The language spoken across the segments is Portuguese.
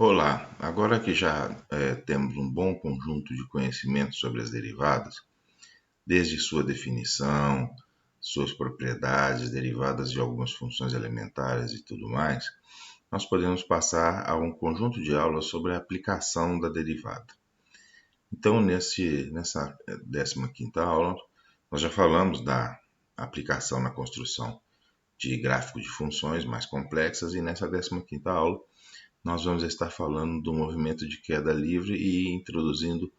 Olá, agora que já temos um bom conjunto de conhecimentos sobre as derivadas, desde sua definição, suas propriedades derivadas de algumas funções elementares e tudo mais, nós podemos passar a um conjunto de aulas sobre a aplicação da derivada. Então, nessa 15ª aula, nós já falamos da aplicação na construção de gráfico de funções mais complexas e nessa 15ª aula nós vamos estar falando do movimento de queda livre e introduzindo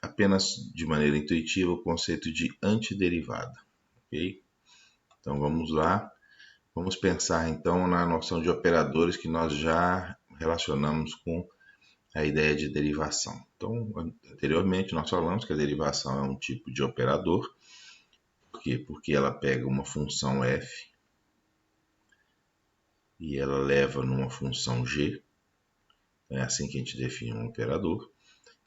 apenas de maneira intuitiva o conceito de antiderivada. Ok? Então vamos lá, vamos pensar então na noção de operadores que nós já relacionamos com a ideia de derivação. Então, anteriormente nós falamos que a derivação é um tipo de operador. Por quê? Porque ela pega uma função f e ela leva numa função g. É assim que a gente define um operador.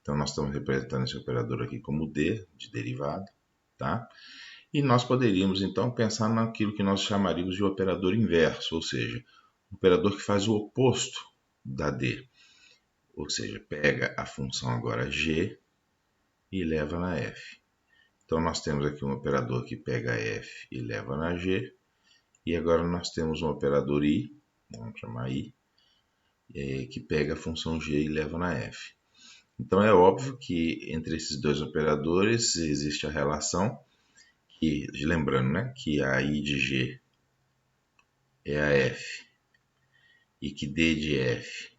Então, nós estamos representando esse operador aqui como D, de derivada, tá? E nós poderíamos, então, pensar naquilo que nós chamaríamos de operador inverso, ou seja, um operador que faz o oposto da D. Ou seja, pega a função agora G e leva na F. Então, nós temos aqui um operador que pega F e leva na G. E agora nós temos um operador I, vamos chamar I, que pega a função G e leva na F. Então é óbvio que entre esses dois operadores existe a relação, que, lembrando, né, que a I de G é a F e que D de F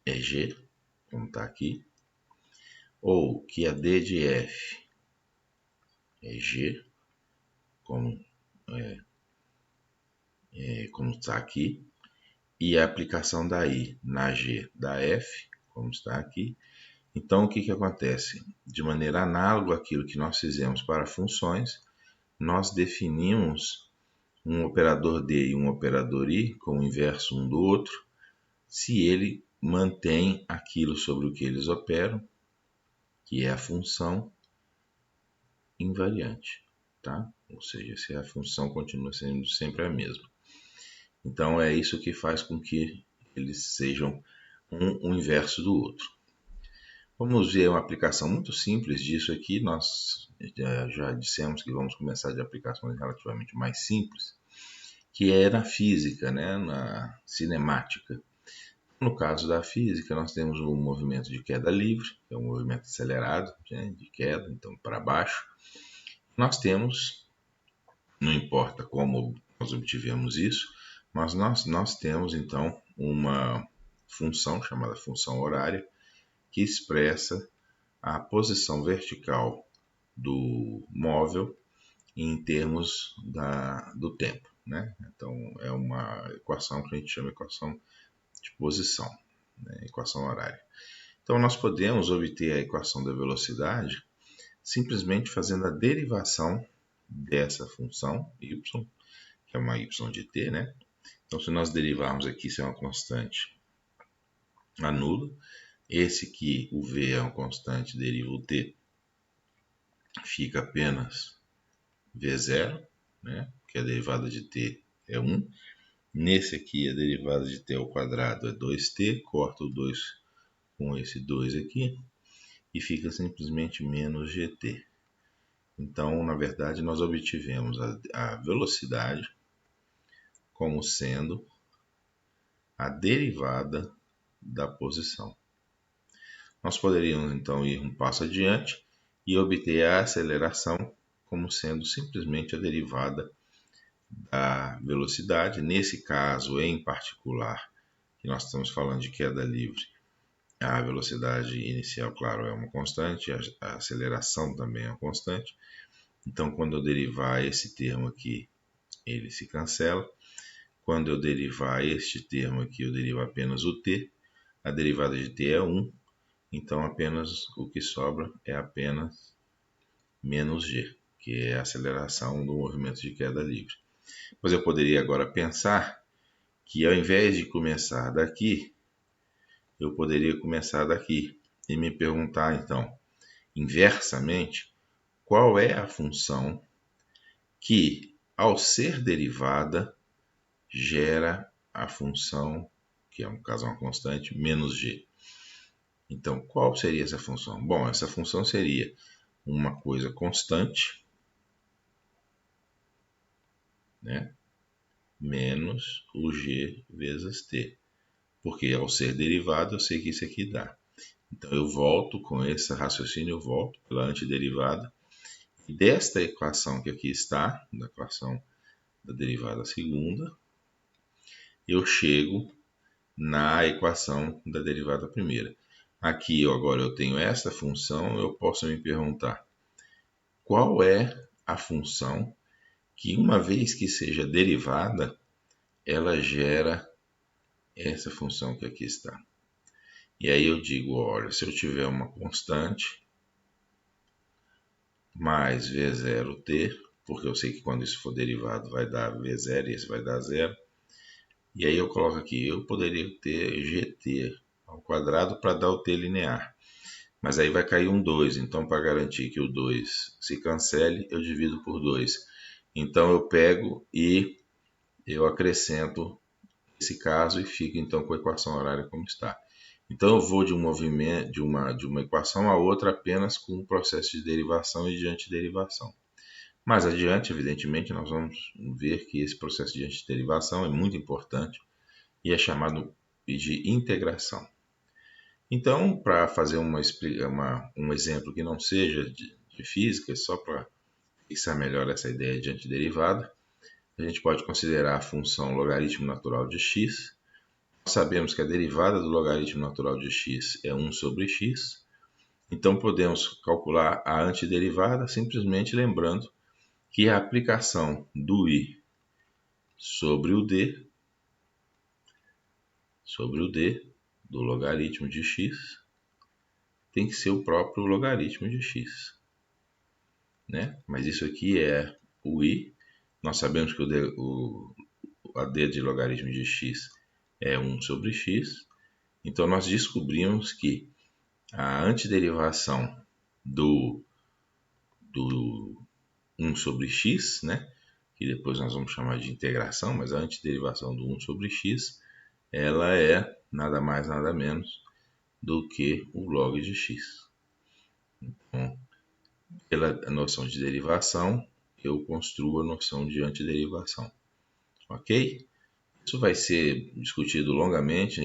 é G, como está aqui, ou que a D de F é G, como está aqui, e a aplicação da I na G da F, como está aqui. Então, o que acontece? De maneira análoga àquilo que nós fizemos para funções, nós definimos um operador D e um operador I com o inverso um do outro, se ele mantém aquilo sobre o que eles operam, que é a função invariante, tá? Ou seja, se a função continua sendo sempre a mesma. Então, é isso que faz com que eles sejam um inverso do outro. Vamos ver uma aplicação muito simples disso aqui. Nós já dissemos que vamos começar de aplicações relativamente mais simples, que é na física, né? Na cinemática. No caso da física, nós temos um movimento de queda livre, que é um movimento acelerado, né, de queda, então para baixo. Nós temos, não importa como nós obtivemos isso, mas nós temos então uma função chamada função horária, que expressa a posição vertical do móvel em termos do tempo, né? Então é uma equação que a gente chama de equação de posição, né? Equação horária. Então nós podemos obter a equação da velocidade simplesmente fazendo a derivação dessa função y, que é uma y de t, né? Então se nós derivarmos aqui, isso é uma constante anula. Esse que o v é uma constante, deriva o t, fica apenas v0, né? Que a derivada de t é 1. Nesse aqui, a derivada de t ao quadrado é 2t, corta o 2 com esse 2 aqui e fica simplesmente menos gt. Então, na verdade, nós obtivemos a velocidade como sendo a derivada da posição. Nós poderíamos, então, ir um passo adiante e obter a aceleração como sendo simplesmente a derivada da velocidade. Nesse caso, em particular, que nós estamos falando de queda livre, a velocidade inicial, claro, é uma constante, a aceleração também é uma constante. Então, quando eu derivar esse termo aqui, ele se cancela. Quando eu derivar este termo aqui, eu derivo apenas o t. A derivada de t é 1. Então, apenas o que sobra é apenas menos g, que é a aceleração do movimento de queda livre. Mas eu poderia agora pensar que ao invés de começar daqui, eu poderia começar daqui e me perguntar, então, inversamente, qual é a função que, ao ser derivada, gera a função que é no caso uma constante, menos g. Então, qual seria essa função? Bom, essa função seria uma coisa constante, né, menos o g vezes t. Porque ao ser derivado, eu sei que isso aqui dá. Então, eu volto com esse raciocínio, eu volto pela antiderivada. E desta equação que aqui está, da equação da derivada segunda, eu chego na equação da derivada primeira. Aqui agora eu tenho essa função, eu posso me perguntar qual é a função que, uma vez que seja derivada, ela gera essa função que aqui está. E aí eu digo, olha, se eu tiver uma constante mais v0t, porque eu sei que quando isso for derivado vai dar v0 e esse vai dar zero. E aí eu coloco aqui, eu poderia ter gt ao quadrado para dar o t linear. Mas aí vai cair um 2, então para garantir que o 2 se cancele, eu divido por 2. Então eu pego e eu acrescento esse caso e fico então com a equação horária como está. Então eu vou de um movimento, de uma equação a outra apenas com o processo de derivação e de antiderivação. Mais adiante, evidentemente, nós vamos ver que esse processo de antiderivação é muito importante e é chamado de integração. Então, para fazer um exemplo que não seja de física, só para fixar melhor essa ideia de antiderivada, a gente pode considerar a função logaritmo natural de x. Nós sabemos que a derivada do logaritmo natural de x é 1 sobre x. Então, podemos calcular a antiderivada simplesmente lembrando que a aplicação do i sobre o d do logaritmo de x tem que ser o próprio logaritmo de x, né? Mas isso aqui é o i. Nós sabemos que a d de logaritmo de x é 1 sobre x. Então, nós descobrimos que a antiderivação do 1 sobre x, né, que depois nós vamos chamar de integração, mas a antiderivação do 1 sobre x, ela é nada mais, nada menos do que o log de x. Então, pela noção de derivação, eu construo a noção de antiderivação. Ok? Isso vai ser discutido longamente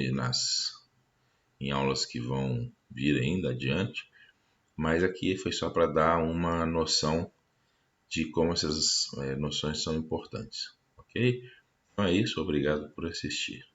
em aulas que vão vir ainda adiante, mas aqui foi só para dar uma noção de como essas noções são importantes. Ok? Então é isso, obrigado por assistir.